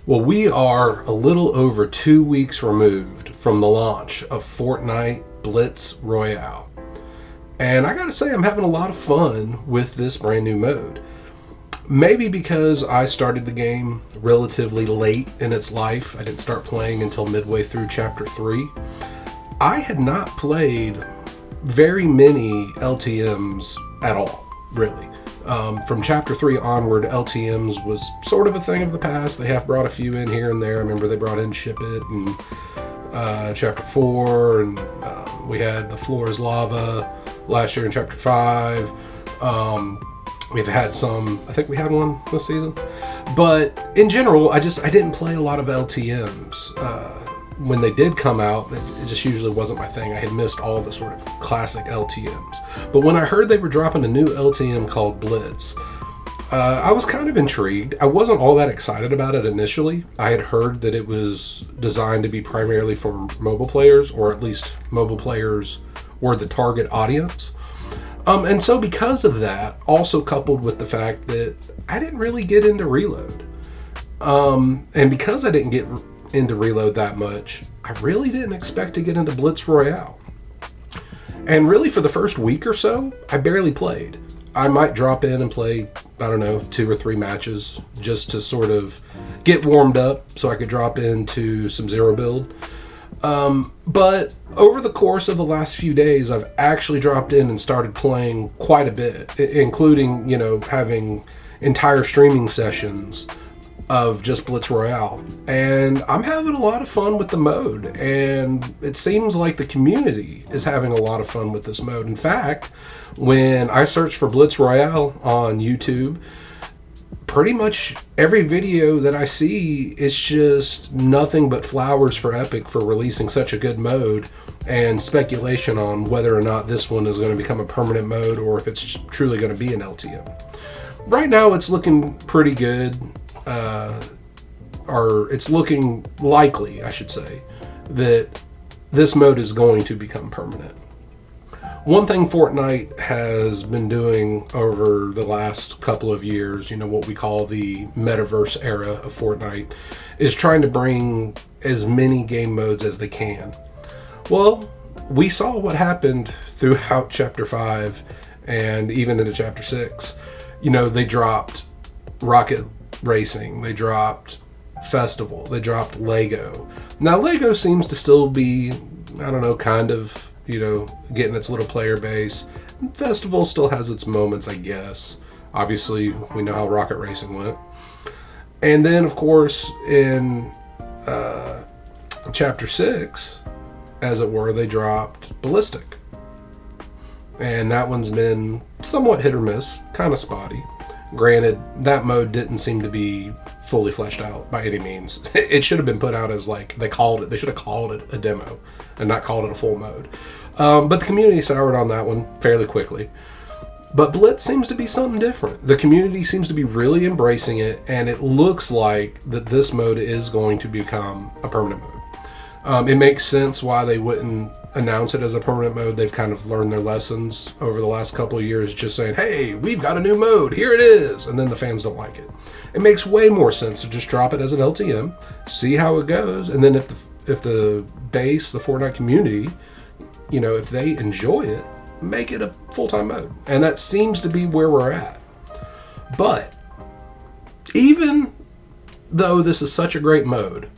Well, we are a little over 2 weeks removed from the launch of Fortnite Blitz Royale. And I gotta say, I'm having a lot of fun with this brand new mode. Maybe because I started the game relatively late in its life. I didn't start playing until midway through Chapter 3. I had not played very many LTMs at all, really. From Chapter 3 onward, LTMs was sort of a thing of the past. They have brought a few in here and there. I remember they brought in Ship It and Chapter 4, and we had The Floor is Lava last year in Chapter 5. We've had some, I think we had one this season. But in general, I didn't play a lot of LTMs. When they did come out, it just usually wasn't my thing. I had missed all the sort of classic LTMs. But when I heard they were dropping a new LTM called Blitz, I was kind of intrigued. I wasn't all that excited about it initially. I had heard that it was designed to be primarily for mobile players, or at least mobile players were the target audience. And so because of that, also coupled with the fact that I didn't really get into Reload. And because I didn't get into Reload that much, I really didn't expect to get into Blitz Royale. And really for the first week or so, I barely played. I might drop in and play, 2 or 3 matches just to sort of get warmed up so I could drop into some zero build. But over the course of the last few days, I've actually dropped in and started playing quite a bit, including, having entire streaming sessions of just Blitz Royale. And I'm having a lot of fun with the mode, and it seems like the community is having a lot of fun with this mode. In fact, when I search for Blitz Royale on YouTube, pretty much every video that I see is just nothing but flowers for Epic for releasing such a good mode, and speculation on whether or not this one is going to become a permanent mode or if it's truly going to be an LTM. Right now it's looking pretty good. Or it's looking likely, I should say, that this mode is going to become permanent. One thing Fortnite has been doing over the last couple of years, what we call the metaverse era of Fortnite, is trying to bring as many game modes as they can. Well, we saw what happened throughout Chapter 5 and even into Chapter 6. They dropped Rocket Racing, they dropped Festival, they dropped Lego. Now Lego seems to still be, kind of, getting its little player base. Festival still has its moments, I guess. Obviously, we know how Rocket Racing went. And then, of course, in Chapter 6, as it were, they dropped Ballistic. And that one's been somewhat hit or miss, kind of spotty. Granted, that mode didn't seem to be fully fleshed out by any means. It should have been put out as they should have called it a demo and not called it a full mode. But the community soured on that one fairly quickly. But Blitz seems to be something different. The community seems to be really embracing it, and it looks like that this mode is going to become a permanent mode. It makes sense why they wouldn't announce it as a permanent mode. They've kind of learned their lessons over the last couple of years, just saying, hey, we've got a new mode, here it is, and then the fans don't like it. It makes way more sense to just drop it as an LTM, see how it goes, and then if the base, the Fortnite community, if they enjoy it, make it a full-time mode. And that seems to be where we're at. But even though this is such a great mode,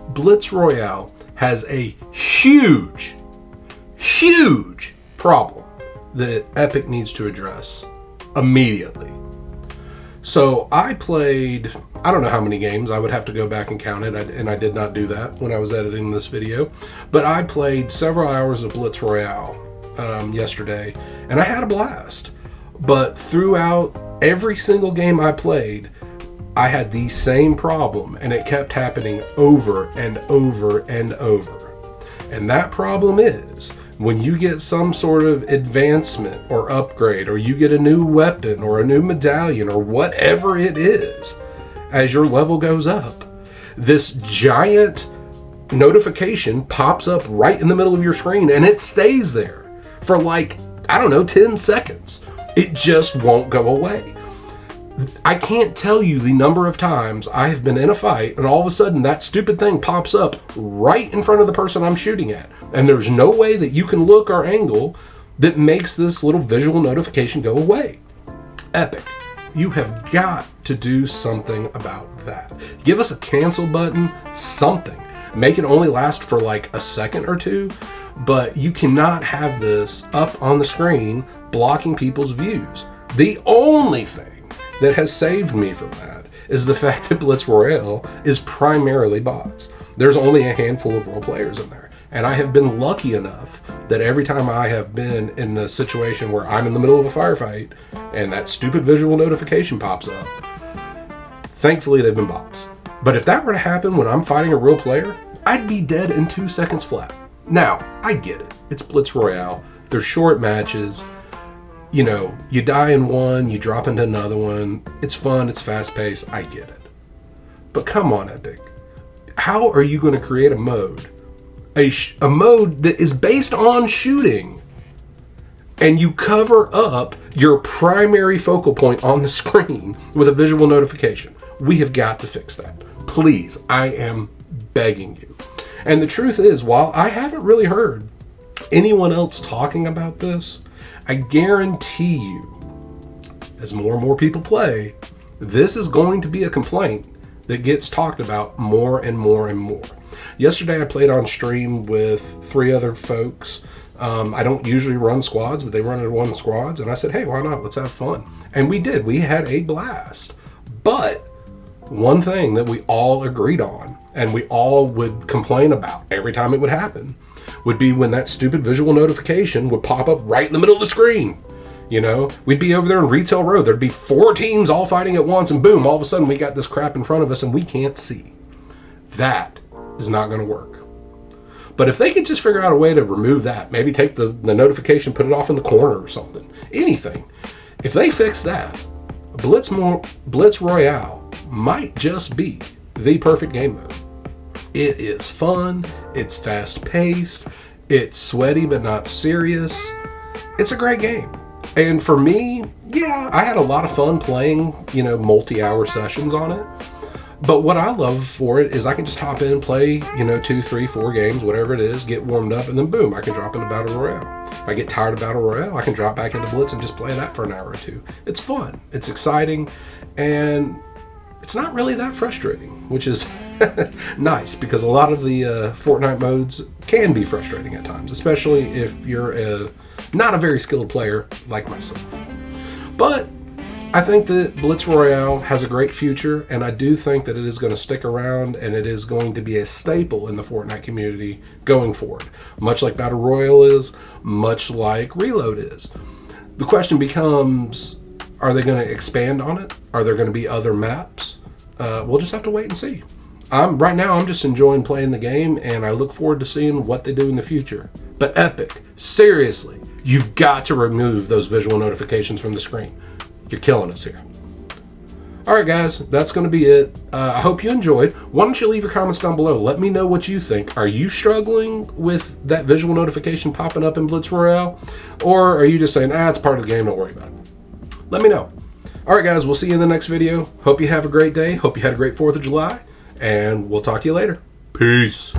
Blitz Royale has a huge problem that Epic needs to address immediately. So I played, I don't know how many games, I would have to go back and count it, and I did not do that when I was editing this video, but I played several hours of Blitz Royale yesterday, and I had a blast. But throughout every single game I played, I had the same problem, and it kept happening over and over and over. And that problem is, when you get some sort of advancement or upgrade, or you get a new weapon or a new medallion or whatever it is, as your level goes up, this giant notification pops up right in the middle of your screen, and it stays there for 10 seconds. It just won't go away. I can't tell you the number of times I have been in a fight and all of a sudden that stupid thing pops up right in front of the person I'm shooting at. And there's no way that you can look or angle that makes this little visual notification go away. Epic. You have got to do something about that. Give us a cancel button, something. Make it only last for like a second or two, but you cannot have this up on the screen blocking people's views. The only thing that has saved me from that is the fact that Blitz Royale is primarily bots. There's only a handful of role players in there. And I have been lucky enough that every time I have been in a situation where I'm in the middle of a firefight and that stupid visual notification pops up, thankfully they've been bots. But if that were to happen when I'm fighting a real player, I'd be dead in 2 seconds flat. Now, I get it. It's Blitz Royale. They're short matches. You know, you die in one, you drop into another one. It's fun, it's fast-paced, I get it. But come on, Epic. How are you going to create a mode? A mode that is based on shooting, and you cover up your primary focal point on the screen with a visual notification. We have got to fix that. Please, I am begging you. And the truth is, while I haven't really heard anyone else talking about this, I guarantee you, as more and more people play, this is going to be a complaint that gets talked about more and more and more. Yesterday I played on stream with 3 other folks. I don't usually run squads, but they run at 1 squads, and I said, hey, why not? Let's have fun. And we did. We had a blast. But one thing that we all agreed on, and we all would complain about every time it would happen, would be when that stupid visual notification would pop up right in the middle of the screen. You know, we'd be over there in Retail Road. There'd be 4 teams all fighting at once, and boom, all of a sudden we got this crap in front of us and we can't see. That is not going to work. But if they could just figure out a way to remove that, maybe take the notification, put it off in the corner or something, anything. If they fix that, Blitz Royale might just be the perfect game mode. It is fun, it's fast-paced, it's sweaty but not serious. It's a great game. And for me, yeah, I had a lot of fun playing, you know, multi-hour sessions on it. But what I love for it is I can just hop in and play, you know, 2, 3, 4 games, whatever it is, get warmed up, and then boom, I can drop into Battle Royale. If I get tired of Battle Royale, I can drop back into Blitz and just play that for an hour or 2. It's fun, it's exciting, and it's not really that frustrating, which is nice, because a lot of the Fortnite modes can be frustrating at times, especially if you're not a very skilled player like myself. But I think that Blitz Royale has a great future, and I do think that it is going to stick around, and it is going to be a staple in the Fortnite community going forward. Much like Battle Royale is, much like Reload is. The question becomes, are they going to expand on it? Are there going to be other maps? We'll just have to wait and see. Right now, I'm just enjoying playing the game, and I look forward to seeing what they do in the future. But Epic, seriously, you've got to remove those visual notifications from the screen. You're killing us here. Alright guys, that's going to be it. I hope you enjoyed. Why don't you leave your comments down below. Let me know what you think. Are you struggling with that visual notification popping up in Blitz Royale? Or are you just saying, it's part of the game, don't worry about it? Let me know. Alright guys, we'll see you in the next video. Hope you have a great day. Hope you had a great 4th of July. And we'll talk to you later. Peace.